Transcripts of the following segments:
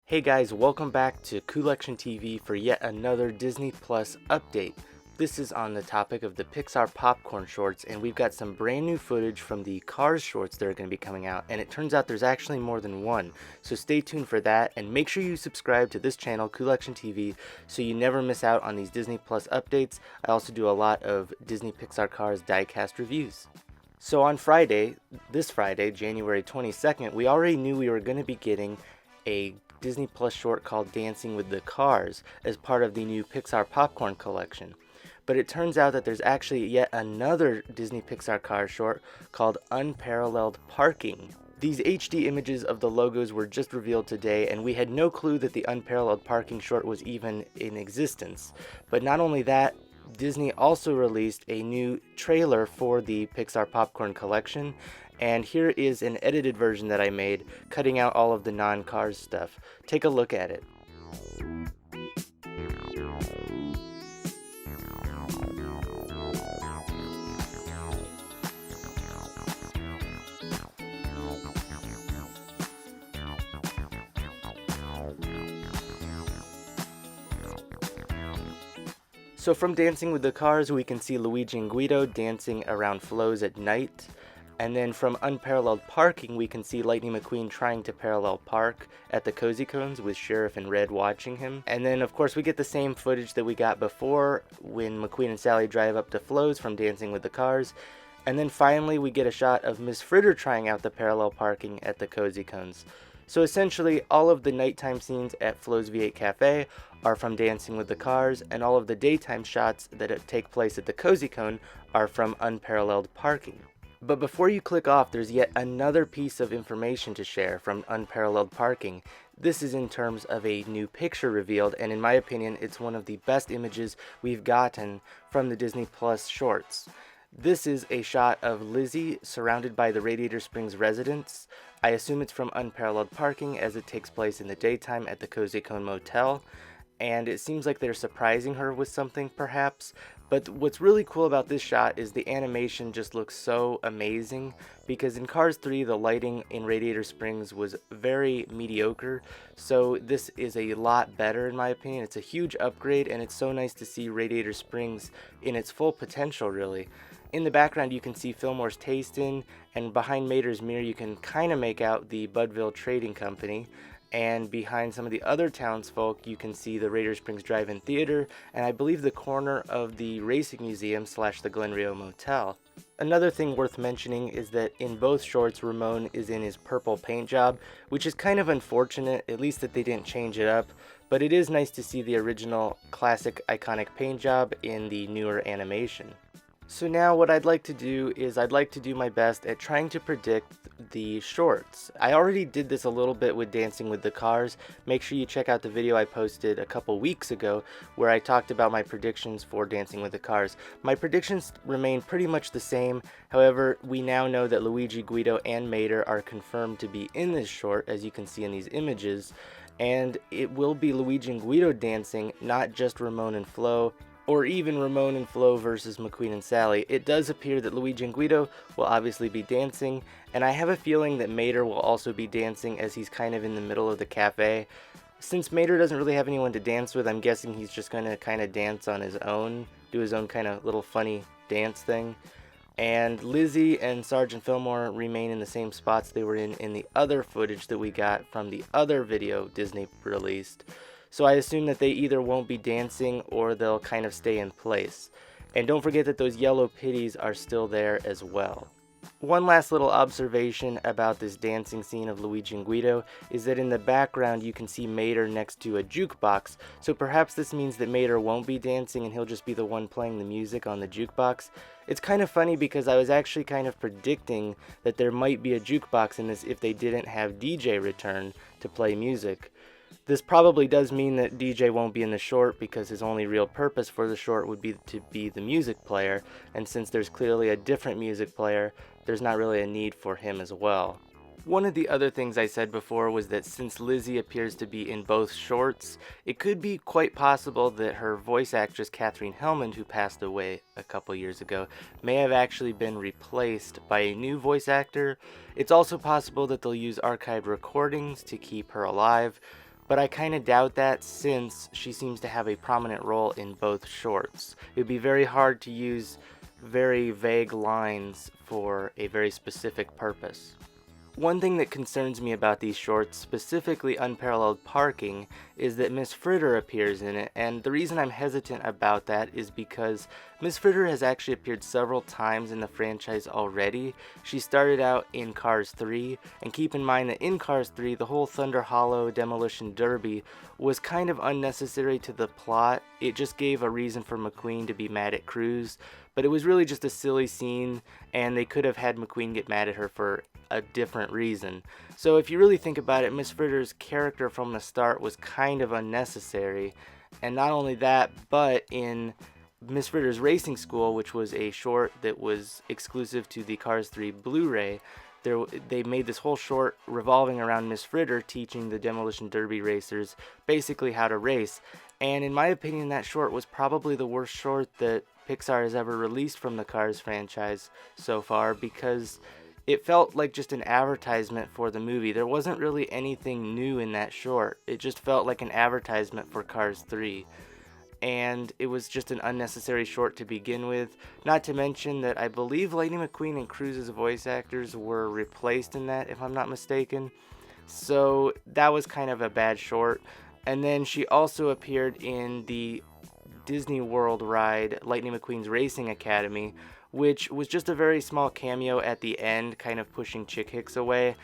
Hey guys, welcome back to Collection TV for yet another Disney Plus update. This is on the topic of the Pixar Popcorn shorts, and we've got some brand new footage from the Cars shorts that are going to be coming out, and it turns out there's actually more than one. So stay tuned for that, and make sure you subscribe to this channel, Collection TV, so you never miss out on these Disney Plus updates. I also do a lot of Disney Pixar Cars diecast reviews. So on Friday, this Friday, January 22nd, we already knew we were going to be getting a Disney Plus short called Dancing with the Cars as part of the new Pixar Popcorn collection. But it turns out that there's actually yet another Disney Pixar Cars short called Unparalleled Parking. These HD images of the logos were just revealed today, and we had no clue that the Unparalleled Parking short was even in existence. But not only that, Disney also released a new trailer for the Pixar Popcorn collection, and here is an edited version that I made, cutting out all of the non-Cars stuff. Take a look at it. So from Dancing with the Cars, we can see Luigi and Guido dancing around flows at night. And then from Unparalleled Parking, we can see Lightning McQueen trying to parallel park at the Cozy Cones with Sheriff and Red watching him. And then, of course, we get the same footage that we got before when McQueen and Sally drive up to flows from Dancing with the Cars. And then finally, we get a shot of Miss Fritter trying out the parallel parking at the Cozy Cones. So essentially, all of the nighttime scenes at Flo's V8 Café are from Dancing with the Cars, and all of the daytime shots that take place at the Cozy Cone are from Unparalleled Parking. But before you click off, there's yet another piece of information to share from Unparalleled Parking. This is in terms of a new picture revealed, and in my opinion, it's one of the best images we've gotten from the Disney Plus shorts. This is a shot of Lizzie surrounded by the Radiator Springs residents. I assume it's from Unparalleled Parking as it takes place in the daytime at the Cozy Cone Motel. And it seems like they're surprising her with something perhaps. But what's really cool about this shot is the animation just looks so amazing, because in Cars 3 the lighting in Radiator Springs was very mediocre, so this is a lot better in my opinion. It's a huge upgrade, and it's so nice to see Radiator Springs in its full potential really. In the background you can see Fillmore's Tastin', and behind Mater's mirror you can kind of make out the Budville Trading Company. And behind some of the other townsfolk, you can see the Radiator Springs Drive-In Theater, and I believe the corner of the Racing Museum / the Glen Rio Motel. Another thing worth mentioning is that in both shorts, Ramone is in his purple paint job, which is kind of unfortunate, at least that they didn't change it up, but it is nice to see the original classic iconic paint job in the newer animation. So now what I'd like to do is I'd like to do my best at trying to predict the shorts. I already did this a little bit with Dancing with the Cars. Make sure you check out the video I posted a couple weeks ago where I talked about my predictions for Dancing with the Cars. My predictions remain pretty much the same. However, we now know that Luigi, Guido, and Mater are confirmed to be in this short, as you can see in these images. And it will be Luigi and Guido dancing, not just Ramone and Flo, or even Ramone and Flo versus McQueen and Sally. It does appear that Luigi and Guido will obviously be dancing, and I have a feeling that Mater will also be dancing as he's kind of in the middle of the cafe. Since Mater doesn't really have anyone to dance with, I'm guessing he's just going to kind of dance on his own, do his own kind of little funny dance thing. And Lizzie and Sarge and Fillmore remain in the same spots they were in the other footage that we got from the other video Disney released. So I assume that they either won't be dancing or they'll kind of stay in place. And don't forget that those yellow pitties are still there as well. One last little observation about this dancing scene of Luigi and Guido is that in the background you can see Mater next to a jukebox, so perhaps this means that Mater won't be dancing and he'll just be the one playing the music on the jukebox. It's kind of funny because I was actually kind of predicting that there might be a jukebox in this if they didn't have DJ return to play music. This probably does mean that DJ won't be in the short because his only real purpose for the short would be to be the music player, and since there's clearly a different music player, there's not really a need for him as well. One of the other things I said before was that since Lizzie appears to be in both shorts, it could be quite possible that her voice actress Katherine Hellman, who passed away a couple years ago, may have actually been replaced by a new voice actor. It's also possible that they'll use archived recordings to keep her alive. but I kind of doubt that since she seems to have a prominent role in both shorts. It would be very hard to use very vague lines for a very specific purpose. One thing that concerns me about these shorts, specifically Unparalleled Parking, is that Miss Fritter appears in it, and the reason I'm hesitant about that is because Miss Fritter has actually appeared several times in the franchise already. She started out in Cars 3, and keep in mind that in Cars 3, the whole Thunder Hollow Demolition Derby was kind of unnecessary to the plot. It just gave a reason for McQueen to be mad at Cruz, but it was really just a silly scene, and they could have had McQueen get mad at her for a different reason. So if you really think about it, Miss Fritter's character from the start was kind of unnecessary. And not only that, but in Miss Fritter's Racing School, which was a short that was exclusive to the Cars 3 Blu-ray, they made this whole short revolving around Miss Fritter teaching the Demolition Derby racers basically how to race. And in my opinion, that short was probably the worst short that Pixar has ever released from the Cars franchise so far, because it felt like just an advertisement for the movie. There wasn't really anything new in that short. It just felt like an advertisement for Cars 3. And it was just an unnecessary short to begin with. Not to mention that I believe Lightning McQueen and Cruz's voice actors were replaced in that, if I'm not mistaken. So that was kind of a bad short. And then she also appeared in the Disney World ride, Lightning McQueen's Racing Academy, which was just a very small cameo at the end, kind of pushing Chick Hicks away,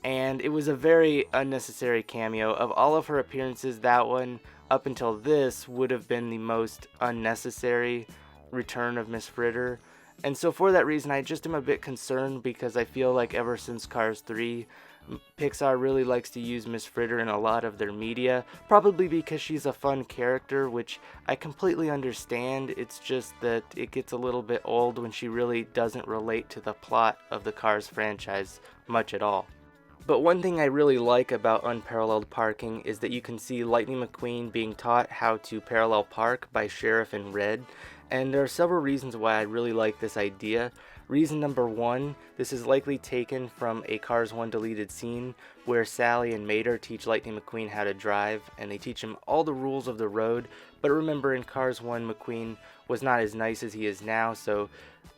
and it was a very unnecessary cameo. Of all of her appearances, that one, up until this, would have been the most unnecessary return of Miss Fritter, and so for that reason, I just am a bit concerned, because I feel like ever since Cars 3, Pixar really likes to use Miss Fritter in a lot of their media, probably because she's a fun character, which I completely understand. It's just that it gets a little bit old when she really doesn't relate to the plot of the Cars franchise much at all. But one thing I really like about Unparalleled Parking is that you can see Lightning McQueen being taught how to parallel park by Sheriff in Red, and there are several reasons why I really like this idea. Reason number one, this is likely taken from a Cars 1 deleted scene where Sally and Mater teach Lightning McQueen how to drive, and they teach him all the rules of the road. But remember, in Cars 1, McQueen was not as nice as he is now, so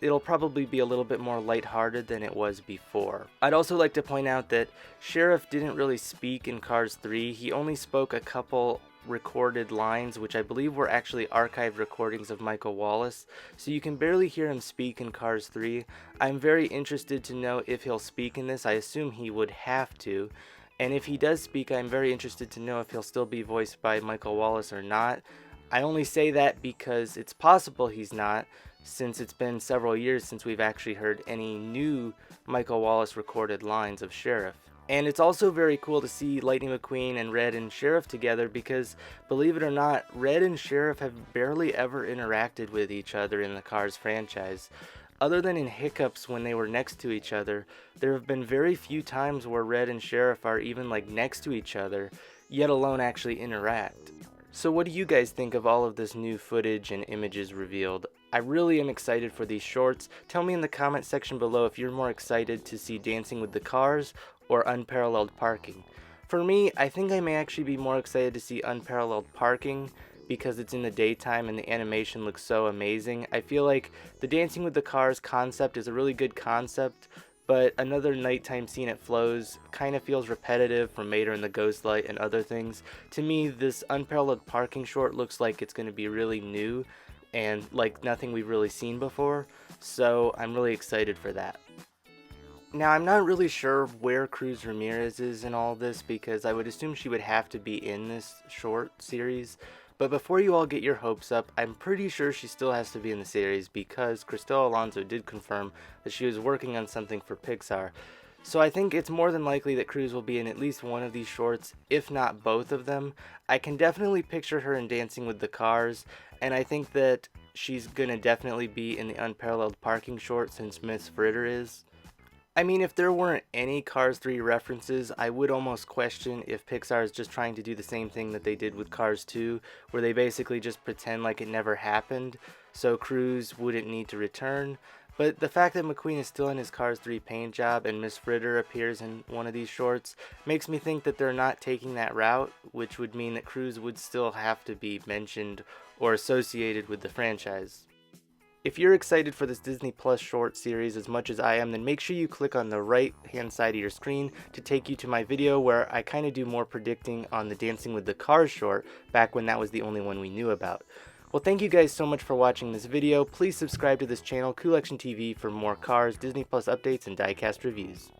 it'll probably be a little bit more lighthearted than it was before. I'd also like to point out that Sheriff didn't really speak in Cars 3. He only spoke a couple recorded lines, which I believe were actually archived recordings of Michael Wallace, so you can barely hear him speak in Cars 3. I'm very interested to know if he'll speak in this. I assume he would have to, and if he does speak, I'm very interested to know if he'll still be voiced by Michael Wallace or not. I only say that because it's possible he's not, since it's been several years since we've actually heard any new Michael Wallace recorded lines of Sheriff. And it's also very cool to see Lightning McQueen and Red and Sheriff together, because, believe it or not, Red and Sheriff have barely ever interacted with each other in the Cars franchise. Other than in hiccups when they were next to each other, there have been very few times where Red and Sheriff are even next to each other, yet alone actually interact. So what do you guys think of all of this new footage and images revealed? I really am excited for these shorts. Tell me in the comment section below if you're more excited to see Dancing with the Cars or Unparalleled Parking. For me, I think I may actually be more excited to see Unparalleled Parking because it's in the daytime and the animation looks so amazing. I feel like the Dancing with the Cars concept is a really good concept, but another nighttime scene at Flo's kind of feels repetitive from Mater and the Ghost Light and other things. To me, this Unparalleled Parking short looks like it's going to be really new and like nothing we've really seen before, so I'm really excited for that. Now, I'm not really sure where Cruz Ramirez is in all this, because I would assume she would have to be in this short series. But before you all get your hopes up, I'm pretty sure she still has to be in the series, because Cristela Alonso did confirm that she was working on something for Pixar. So I think it's more than likely that Cruz will be in at least one of these shorts, if not both of them. I can definitely picture her in Dancing with the Cars, and I think that she's gonna definitely be in the Unparalleled Parking short since Miss Fritter is. I mean, if there weren't any Cars 3 references, I would almost question if Pixar is just trying to do the same thing that they did with Cars 2, where they basically just pretend like it never happened, so Cruz wouldn't need to return. But the fact that McQueen is still in his Cars 3 paint job and Miss Fritter appears in one of these shorts makes me think that they're not taking that route, which would mean that Cruz would still have to be mentioned or associated with the franchise. If you're excited for this Disney Plus short series as much as I am, then make sure you click on the right hand side of your screen to take you to my video where I kind of do more predicting on the Dancing with the Cars short back when that was the only one we knew about. Well, thank you guys so much for watching this video. Please subscribe to this channel, Cool Action TV, for more Cars, Disney Plus updates, and diecast reviews.